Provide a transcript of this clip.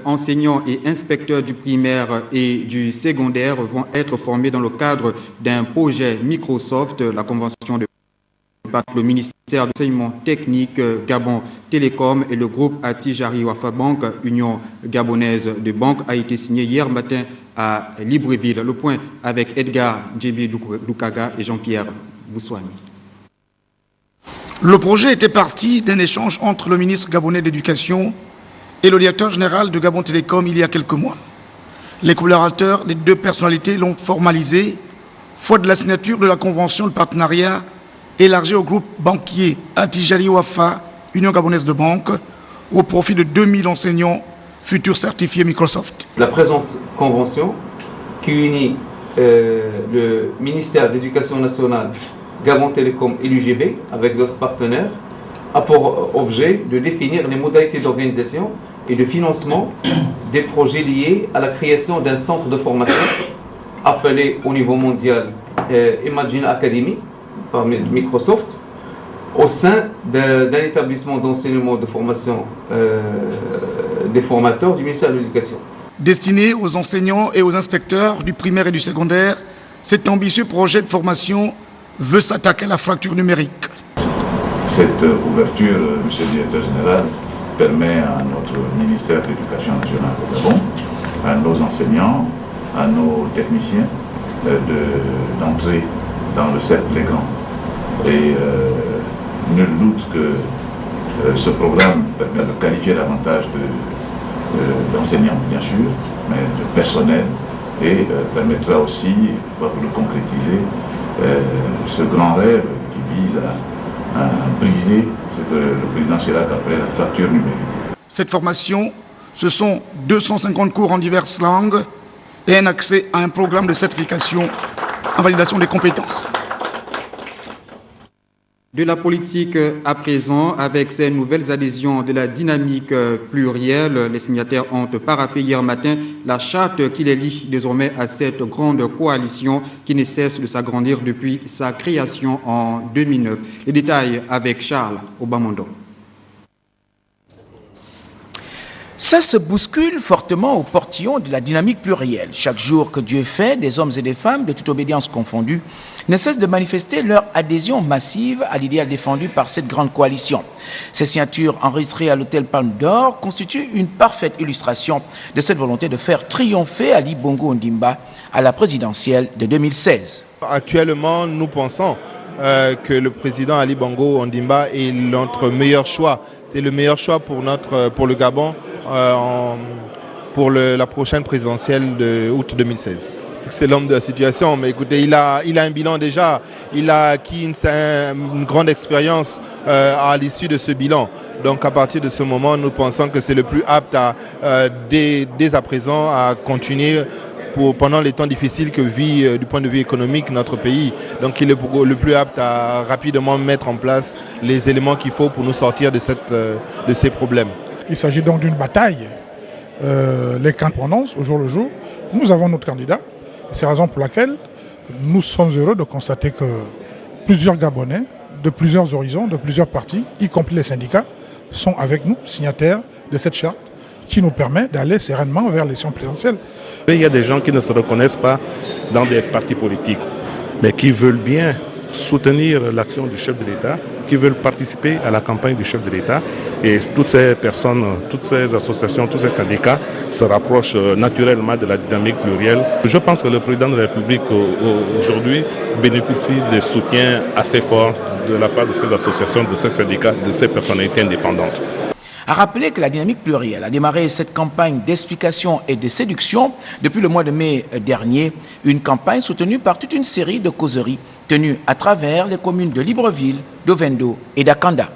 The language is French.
enseignants et inspecteurs du primaire et du secondaire vont être formés dans le cadre d'un projet Microsoft, la convention de le ministère de l'enseignement technique, Gabon Télécom et le groupe Attijari Wafa Bank, Union gabonaise de banques, a été signé hier matin à Libreville. Le point avec Edgar Djebi Lukaga et Jean-Pierre Boussouani. Le projet était parti d'un échange entre le ministre gabonais de l'Éducation et le directeur général de Gabon Télécom il y a quelques mois. Les collaborateurs des deux personnalités l'ont formalisé, faute de la signature de la convention de partenariat élargie au groupe banquier Attijari Wafa, Union gabonaise de banques, au profit de 2000 enseignants futurs certifiés Microsoft. La présente convention, qui unit le ministère de l'Éducation nationale, Gabon Télécom et l'UGB, avec d'autres partenaires, a pour objet de définir les modalités d'organisation et de financement des projets liés à la création d'un centre de formation appelé au niveau mondial Imagine Academy par Microsoft au sein d'un établissement d'enseignement de formation des formateurs du ministère de l'Éducation. Destiné aux enseignants et aux inspecteurs du primaire et du secondaire, cet ambitieux projet de formation veut s'attaquer à la fracture numérique. Cette ouverture, Monsieur le Directeur Général, permet à notre ministère de l'Éducation nationale au Gabon, à nos enseignants, à nos techniciens, d'entrer dans le cercle des grands. Et nul doute que ce programme permet de qualifier davantage d'enseignants, bien sûr, mais de personnel, et permettra aussi, pour le concrétiser, ce grand rêve qui vise à briser ce que le président Chirac appelait la fracture numérique. Cette formation, ce sont 250 cours en diverses langues et un accès à un programme de certification en validation des compétences. De la politique à présent, avec ces nouvelles adhésions de la dynamique plurielle, les signataires ont paraphé hier matin la charte qui les lie désormais à cette grande coalition qui ne cesse de s'agrandir depuis sa création en 2009. Les détails avec Charles Obamondo. Ça se bouscule fortement au portillon de la dynamique plurielle. Chaque jour que Dieu fait, des hommes et des femmes, de toute obédience confondue, ne cessent de manifester leur adhésion massive à l'idéal défendu par cette grande coalition. Ces signatures enregistrées à l'hôtel Palme d'Or constituent une parfaite illustration de cette volonté de faire triompher Ali Bongo Ondimba à la présidentielle de 2016. Actuellement, nous pensons que le président Ali Bongo Ondimba est notre meilleur choix. C'est le meilleur choix pour le Gabon pour la prochaine présidentielle de août 2016. C'est l'homme de la situation, mais écoutez, il a un bilan déjà, il a acquis une grande expérience à l'issue de ce bilan. Donc à partir de ce moment, nous pensons que c'est le plus apte dès à présent à continuer pendant les temps difficiles que vit du point de vue économique notre pays. Donc il est le plus apte à rapidement mettre en place les éléments qu'il faut pour nous sortir de ces problèmes. Il s'agit donc d'une bataille. Les camps prononcent au jour le jour. Nous avons notre candidat. C'est la raison pour laquelle nous sommes heureux de constater que plusieurs Gabonais, de plusieurs horizons, de plusieurs partis, y compris les syndicats, sont avec nous, signataires de cette charte qui nous permet d'aller sereinement vers l'élection présidentielle. Il y a des gens qui ne se reconnaissent pas dans des partis politiques, mais qui veulent bien soutenir l'action du chef de l'État, qui veulent participer à la campagne du chef de l'État. Et toutes ces personnes, toutes ces associations, tous ces syndicats se rapprochent naturellement de la dynamique plurielle. Je pense que le président de la République aujourd'hui bénéficie de soutien assez fort de la part de ces associations, de ces syndicats, de ces personnalités indépendantes. A rappeler que la dynamique plurielle a démarré cette campagne d'explication et de séduction depuis le mois de mai dernier, une campagne soutenue par toute une série de causeries tenues à travers les communes de Libreville, d'Ovendo et d'Akanda.